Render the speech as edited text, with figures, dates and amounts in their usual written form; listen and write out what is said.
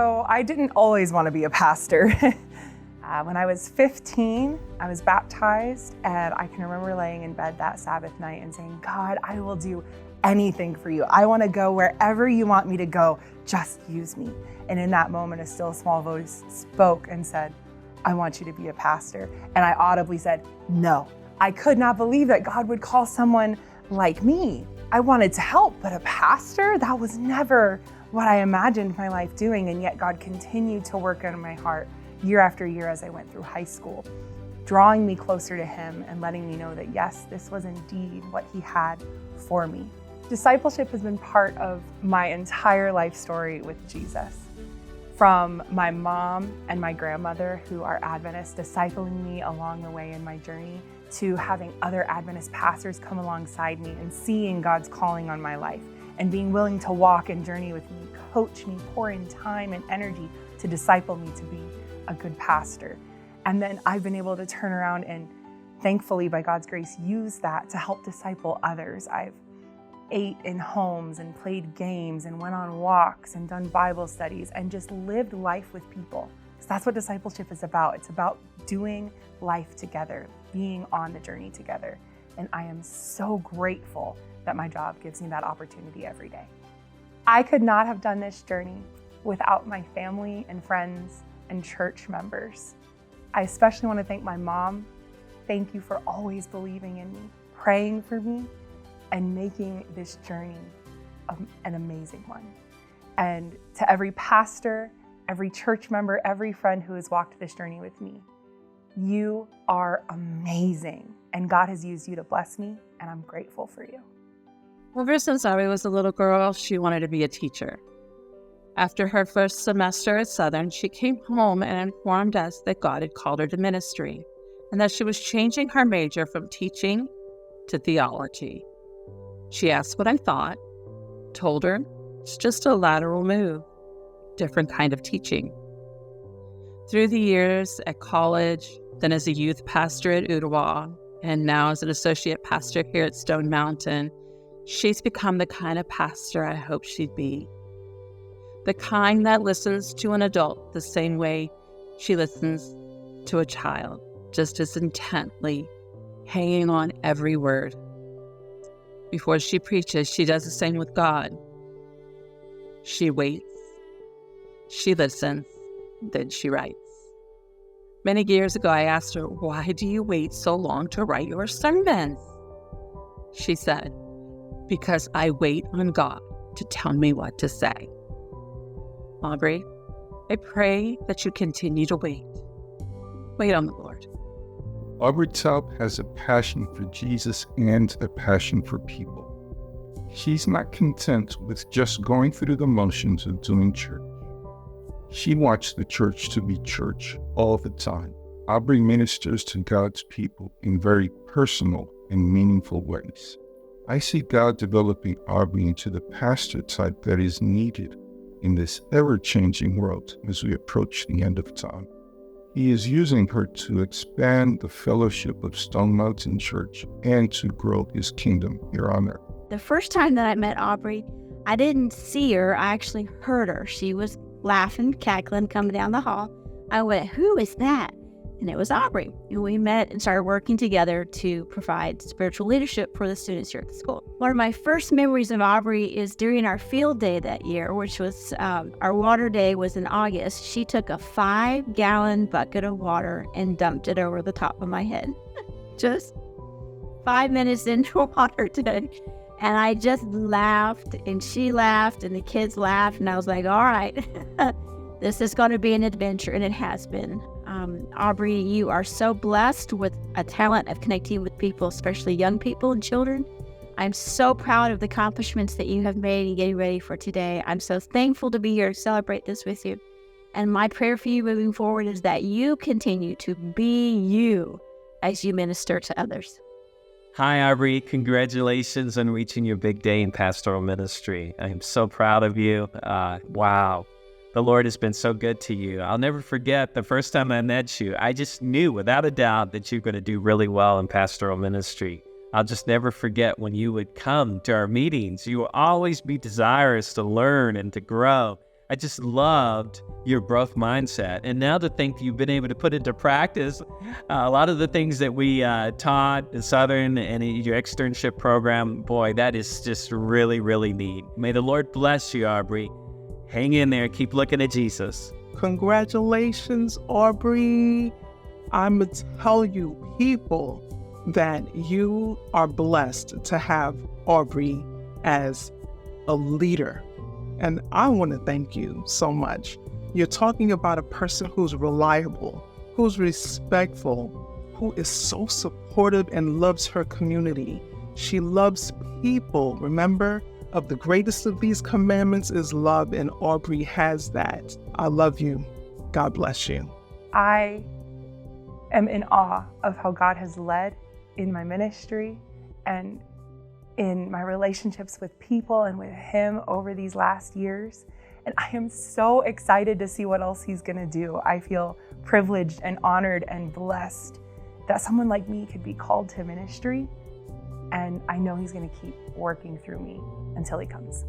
So I didn't always want to be a pastor. When I was 15, I was baptized, and I can remember laying in bed that Sabbath night and saying, God, I will do anything for you. I want to go wherever you want me to go. Just use me. And in that moment, a still small voice spoke and said, I want you to be a pastor. And I audibly said, no. I could not believe that God would call someone like me. I wanted to help, but a pastor? That was never what I imagined my life doing. And yet God continued to work in my heart year after year as I went through high school, drawing me closer to Him and letting me know that yes, this was indeed what He had for me. Discipleship has been part of my entire life story with Jesus. From my mom and my grandmother, who are Adventists, discipling me along the way in my journey, to having other Adventist pastors come alongside me and seeing God's calling on my life and being willing to walk and journey with me, coach me, pour in time and energy to disciple me to be a good pastor. And then I've been able to turn around and thankfully, by God's grace, use that to help disciple others. I've ate in homes and played games and went on walks and done Bible studies and just lived life with people. So that's what discipleship is about. It's about doing life together, being on the journey together. And I am so grateful that my job gives me that opportunity every day. I could not have done this journey without my family and friends and church members. I especially want to thank my mom. Thank you for always believing in me, praying for me, and making this journey an amazing one. And to every pastor, every church member, every friend who has walked this journey with me, you are amazing. And God has used you to bless me, and I'm grateful for you. Ever since Aubrey was a little girl, she wanted to be a teacher. After her first semester at Southern, she came home and informed us that God had called her to ministry and that she was changing her major from teaching to theology. She asked what I thought, told her it's just a lateral move, different kind of teaching. Through the years at college, then as a youth pastor at Ottawa, and now as an associate pastor here at Stone Mountain, she's become the kind of pastor I hoped she'd be. The kind that listens to an adult the same way she listens to a child, just as intently, hanging on every word. Before she preaches, she does the same with God. She waits, she listens, then she writes. Many years ago, I asked her, why do you wait so long to write your sermons? She said, because I wait on God to tell me what to say. Aubrey, I pray that you continue to wait. Wait on the Lord. Aubrey Toup has a passion for Jesus and a passion for people. She's not content with just going through the motions of doing church. She wants the church to be church all the time. Aubrey ministers to God's people in very personal and meaningful ways. I see God developing Aubrey into the pastor type that is needed in this ever-changing world as we approach the end of time. He is using her to expand the fellowship of Stone Mountain Church and to grow His kingdom here on earth. The first time that I met Aubrey, I didn't see her, I actually heard her. She was laughing, cackling, coming down the hall. I went, who is that? And it was Aubrey. And we met and started working together to provide spiritual leadership for the students here at the school. One of my first memories of Aubrey is during our field day that year, which was our water day was in August. She took a 5-gallon bucket of water and dumped it over the top of my head. Just 5 minutes into water day. And I just laughed, and she laughed, and the kids laughed, and I was like, all right, this is going to be an adventure, and it has been. Aubrey, you are so blessed with a talent of connecting with people, especially young people and children. I'm so proud of the accomplishments that you have made in getting ready for today. I'm so thankful to be here to celebrate this with you. And my prayer for you moving forward is that you continue to be you as you minister to others. Hi, Aubrey. Congratulations on reaching your big day in pastoral ministry. I am so proud of you. Wow. The Lord has been so good to you. I'll never forget the first time I met you. I just knew without a doubt that you're going to do really well in pastoral ministry. I'll just never forget when you would come to our meetings. You will always be desirous to learn and to grow. I just loved your growth mindset. And now to think you've been able to put into practice a lot of the things that we taught in Southern and in your externship program, boy, that is just really, really neat. May the Lord bless you, Aubrey. Hang in there. Keep looking at Jesus. Congratulations, Aubrey. I'm going to tell you, people, that you are blessed to have Aubrey as a leader. And I want to thank you so much. You're talking about a person who's reliable, who's respectful, who is so supportive and loves her community. She loves people. Remember, of the greatest of these commandments is love, and Aubrey has that. I love you. God bless you. I am in awe of how God has led in my ministry and in my relationships with people and with Him over these last years. And I am so excited to see what else He's gonna do. I feel privileged and honored and blessed that someone like me could be called to ministry. And I know He's gonna keep working through me until He comes.